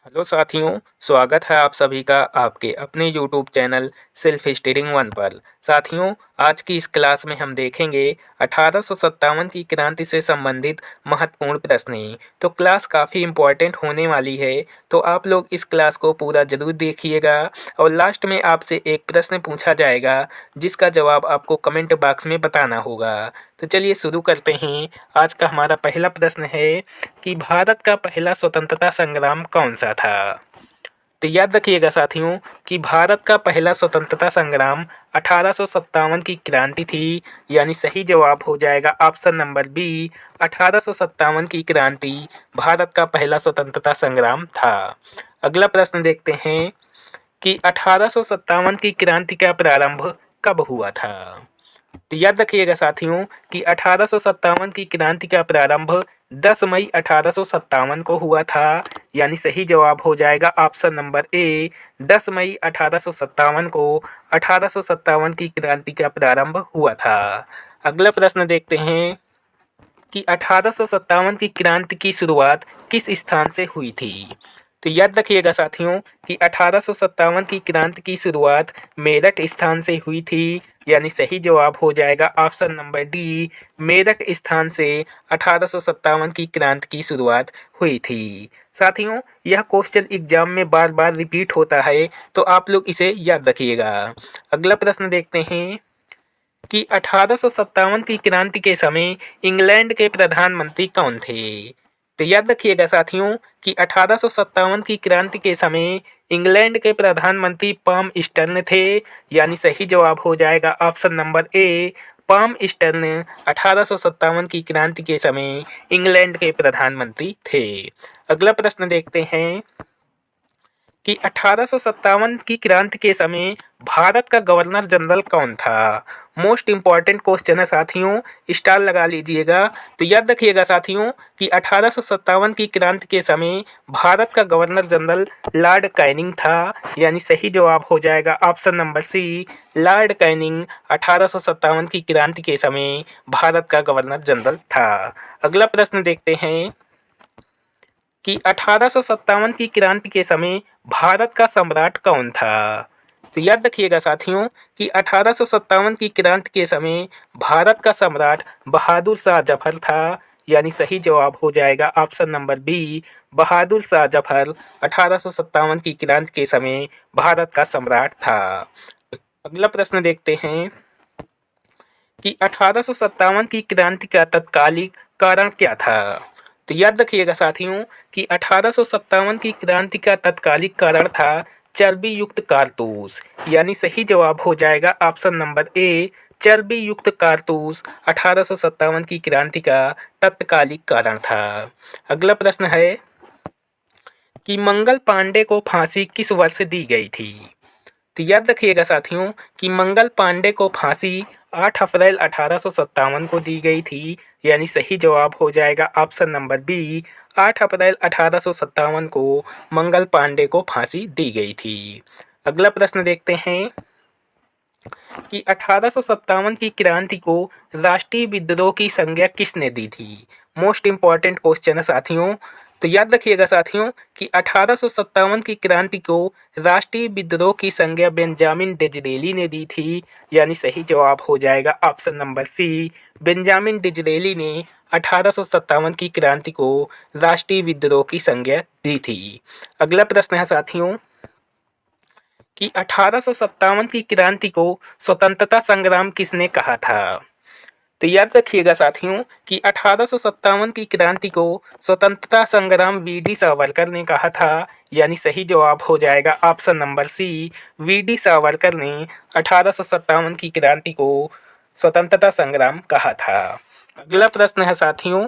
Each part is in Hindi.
हेलो साथियों, स्वागत है आप सभी का आपके अपने YouTube channel self studying one पर। साथियों, आज की इस क्लास में हम देखेंगे 1857 की क्रांति से संबंधित महत्वपूर्ण प्रश्न। तो क्लास काफ़ी इम्पोर्टेंट होने वाली है, तो आप लोग इस क्लास को पूरा ज़रूर देखिएगा। और लास्ट में आपसे एक प्रश्न पूछा जाएगा जिसका जवाब आपको कमेंट बॉक्स में बताना होगा। तो चलिए शुरू करते हैं। आज का हमारा पहला प्रश्न है कि भारत का पहला स्वतंत्रता संग्राम कौन सा था। तो याद रखिएगा साथियों कि भारत का पहला स्वतंत्रता संग्राम 1857 की क्रांति थी। यानी सही जवाब हो जाएगा ऑप्शन नंबर बी, 1857 की क्रांति भारत का पहला स्वतंत्रता संग्राम था। अगला प्रश्न देखते हैं कि 1857 की क्रांति का प्रारंभ कब हुआ था। तो याद रखिएगा साथियों कि 1857 की क्रांति का प्रारंभ 10 मई 1857 को हुआ था। यानी सही जवाब हो जाएगा ऑप्शन नंबर ए, 10 मई 1857 को 1857 की क्रांति का प्रारंभ हुआ था। अगला प्रश्न देखते हैं कि 1857 की क्रांति की शुरुआत किस स्थान से हुई थी। तो याद रखिएगा साथियों कि 1857 की क्रांति की शुरुआत मेरठ स्थान से हुई थी। यानी सही जवाब हो जाएगा ऑप्शन नंबर डी, मेरठ स्थान से 1857 की क्रांति की शुरुआत हुई थी। साथियों, यह क्वेश्चन एग्जाम में बार बार रिपीट होता है, तो आप लोग इसे याद रखिएगा। अगला प्रश्न देखते हैं कि 1857 की क्रांति के समय इंग्लैंड के प्रधानमंत्री कौन थे। तो याद रखिएगा साथियों कि 1857 की क्रांति के समय इंग्लैंड के प्रधानमंत्री पाम ईस्टर्न थे। यानी सही जवाब हो जाएगा ऑप्शन नंबर ए, पाम ईस्टर्न 1857 की क्रांति के समय इंग्लैंड के प्रधानमंत्री थे। अगला प्रश्न देखते हैं कि 1857 की क्रांति के समय भारत का गवर्नर जनरल कौन था। मोस्ट इंपॉर्टेंट क्वेश्चन है साथियों, स्टार लगा लीजिएगा। तो याद रखिएगा साथियों कि 1857 की क्रांति के समय भारत का गवर्नर जनरल लॉर्ड कैनिंग था। यानी सही जवाब हो जाएगा option number C, Lord Canning 1857 की क्रांति के समय भारत का गवर्नर जनरल था। अगला प्रश्न देखते हैं कि 1857 की क्रांति के समय भारत का सम्राट कौन था। तो याद रखिएगा साथियों कि 1857 की क्रांति के समय भारत का सम्राट बहादुर शाह जफर था। यानी सही जवाब हो जाएगा option number B, Bahadur Shah Zafar 1857 की क्रांति के समय भारत का सम्राट था। अगला प्रश्न देखते हैं कि 1857 की क्रांति का तत्कालिक कारण क्या था। तो याद रखिएगा साथियों कि 1857 की क्रांति का तत्कालिक कारण था चर्बी युक्त कारतूस। यानी सही जवाब हो जाएगा ऑप्शन नंबर ए, चर्बी युक्त कारतूस 1857 की क्रांति का तत्कालिक कारण था। अगला प्रश्न है कि मंगल पांडे को फांसी किस वर्ष दी गई थी। तो याद रखिएगा साथियों कि मंगल पांडे को फांसी 8 अप्रैल 1857 को दी गई थी। यानी सही जवाब हो जाएगा ऑप्शन नंबर बी, 8 अप्रैल 1857 को मंगल पांडे को फांसी दी गई थी। अगला प्रश्न देखते हैं कि 1857 की क्रांति को राष्ट्रीय विद्रोह की संज्ञा किसने दी थी। मोस्ट इंपॉर्टेंट क्वेश्चन है साथियों। तो याद रखिएगा साथियों कि 1857 की क्रांति को राष्ट्रीय विद्रोह की संज्ञा बेंजामिन डिज़रेली ने दी थी। यानी सही जवाब हो जाएगा ऑप्शन नंबर सी, बेंजामिन डिज़रेली ने 1857 की क्रांति को राष्ट्रीय विद्रोह की संज्ञा दी थी। अगला प्रश्न है साथियों कि 1857 की क्रांति को स्वतंत्रता संग्राम किसने कहा था। तो याद रखिएगा साथियों कि 1857 की क्रांति को स्वतंत्रता संग्राम वीडी सावरकर ने कहा था। यानी सही जवाब हो जाएगा option number C, VD Savarkar ने 1857 की क्रांति को स्वतंत्रता संग्राम कहा था। अगला प्रश्न है साथियों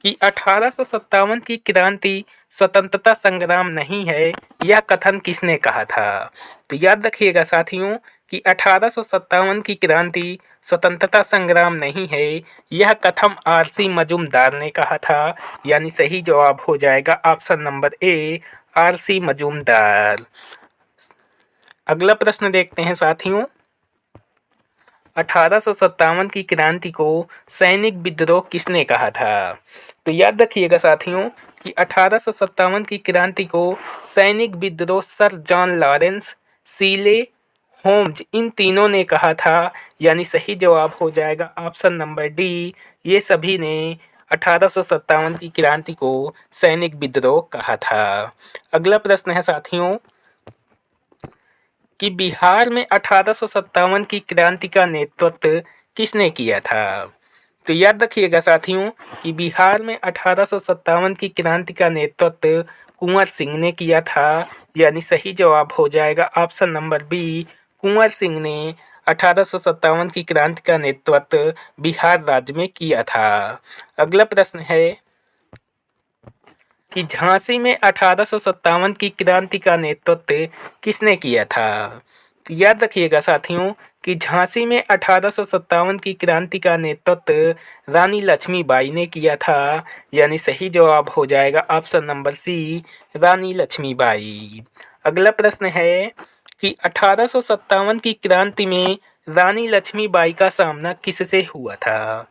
कि 1857 की क्रांति स्वतंत्रता संग्राम नहीं है, यह कथन किसने कहा था। तो याद रखिएगा साथियों कि 1857 की क्रांति स्वतंत्रता संग्राम नहीं है, यह कथन आरसी मजूमदार ने कहा था। यानी सही जवाब हो जाएगा ऑप्शन नंबर ए, आरसी मजूमदार। अगला प्रश्न देखते हैं साथियों, 1857 की क्रांति को सैनिक विद्रोह किसने कहा था। तो याद रखिएगा साथियों कि 1857 की क्रांति को सैनिक विद्रोह sir John Lawrence, सीले, homes in तीनों ने कहा था, यानी सही जवाब हो जाएगा ऑप्शन नंबर डी। ये सभी ने 1857 की क्रांति को सैनिक विद्रोह कहा था। अगला प्रश्न है साथियों कि बिहार में 1857 की क्रांति का नेतृत्व किसने किया था। तो याद रखिएगा साथियों कि बिहार में 1857 की क्रांति का नेतृत्व कुंवर सिंह ने किया था, यानी सही जवाब हो जाएगा option number B. Kunwar Singh ने 1857 की क्रांति का नेतृत्व बिहार राज्य में किया था। अगला प्रश्न है कि झांसी में 1857 की क्रांति का नेतृत्व किसने किया था। तो याद रखिएगा साथियों कि झांसी में 1857 की क्रांति का नेतृत्व रानी लक्ष्मीबाई ने किया था, यानी सही जवाब हो जाएगा ऑप्शन नंबर सी, रानी लक्ष्मीबाई। अगला प्रश्न है कि 1857 की क्रांति में रानी लक्ष्मीबाई का सामना किससे हुआ था।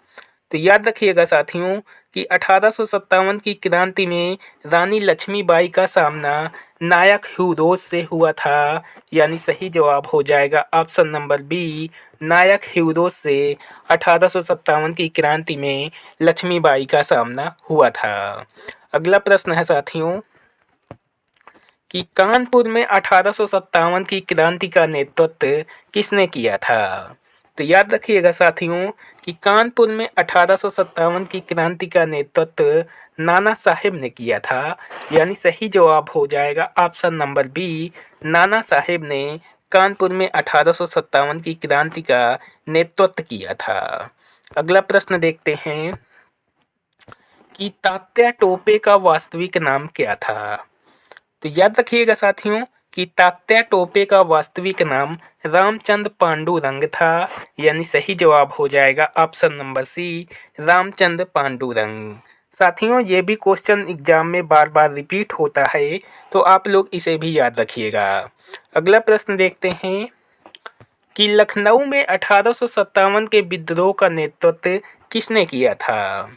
तो याद रखिएगा साथियों कि 1857 की क्रांति में रानी लक्ष्मीबाई का सामना नायक ह्यूरोज से हुआ था, यानी सही जवाब हो जाएगा ऑप्शन नंबर बी, नायक ह्यूरोज से 1857 की क्रांति में लक्ष्मीबाई का सामना हुआ था। अगला प्रश्न है साथियों कि कानपुर में 1857 की क्रांति का नेतृत्व किसने किया था। तो याद रखिएगा साथियों कि कानपुर में 1857 की क्रांति का नेतृत्व नाना साहेब ने किया था, यानी सही जवाब हो जाएगा option number B, Nana Saheb ने कानपुर में 1857 की क्रांति का नेतृत्व किया था। अगला प्रश्न देखते हैं कि तात्या टोपे का वास्तविक नाम क्या था। तो याद रखिएगा साथियों कि तात्या टोपे का वास्तविक नाम रामचंद्र पांडुरंग था, यानी सही जवाब हो जाएगा option number C, Ramchandra Pandurang. साथियों ये भी क्वेश्चन एग्जाम में बार बार रिपीट होता है, तो आप लोग इसे भी याद रखिएगा। अगला प्रश्न देखते हैं कि लखनऊ में 1857 के विद्रोह का नेतृत्व किसने किया था।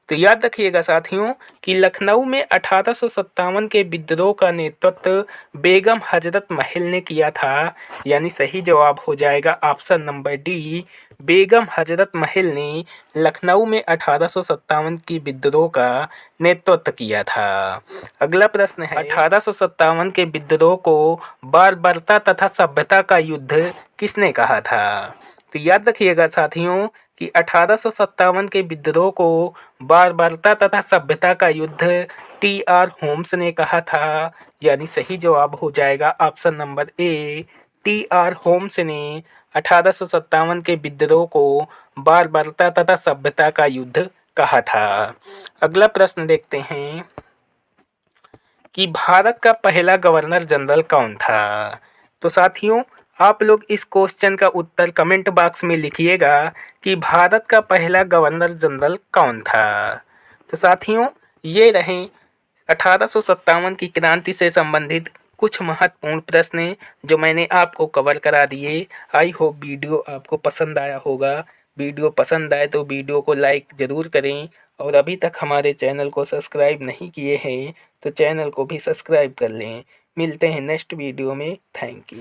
तो याद रखिएगा साथियों कि लखनऊ में 1857 के विद्रोह का नेतृत्व बेगम हजरत महल ने किया था, यानी सही जवाब हो जाएगा option number D, Begum Hazrat Mahal ने लखनऊ में 1857 की विद्रोह का नेतृत्व किया था। अगला प्रश्न है 1857 के विद्रोह को बर्बरता तथा सभ्यता का युद्ध किसने कहा था। तो याद रखिएगा साथियों कि 1857 के विद्रोह को बर्बरता तथा सभ्यता का युद्ध टी.आर. होम्स ने कहा था, यानी सही जवाब हो जाएगा option number A, TR. Holmes ने 1857 के विद्रोह को बर्बरता तथा सभ्यता का युद्ध कहा था। अगला प्रश्न देखते हैं कि भारत का पहला गवर्नर जनरल कौन था। तो साथियों आप लोग इस क्वेश्चन का उत्तर कमेंट बॉक्स में लिखिएगा कि भारत का पहला गवर्नर जनरल कौन था। तो साथियों ये रहे 1857 की क्रांति से संबंधित कुछ महत्वपूर्ण प्रश्न जो मैंने आपको कवर करा दिए। आई होप वीडियो आपको पसंद आया होगा। वीडियो पसंद आए तो वीडियो को लाइक ज़रूर करें और अभी तक हमारे चैनल को सब्सक्राइब नहीं किए हैं तो चैनल को भी सब्सक्राइब कर लें। मिलते हैं नेक्स्ट वीडियो में। Thank you.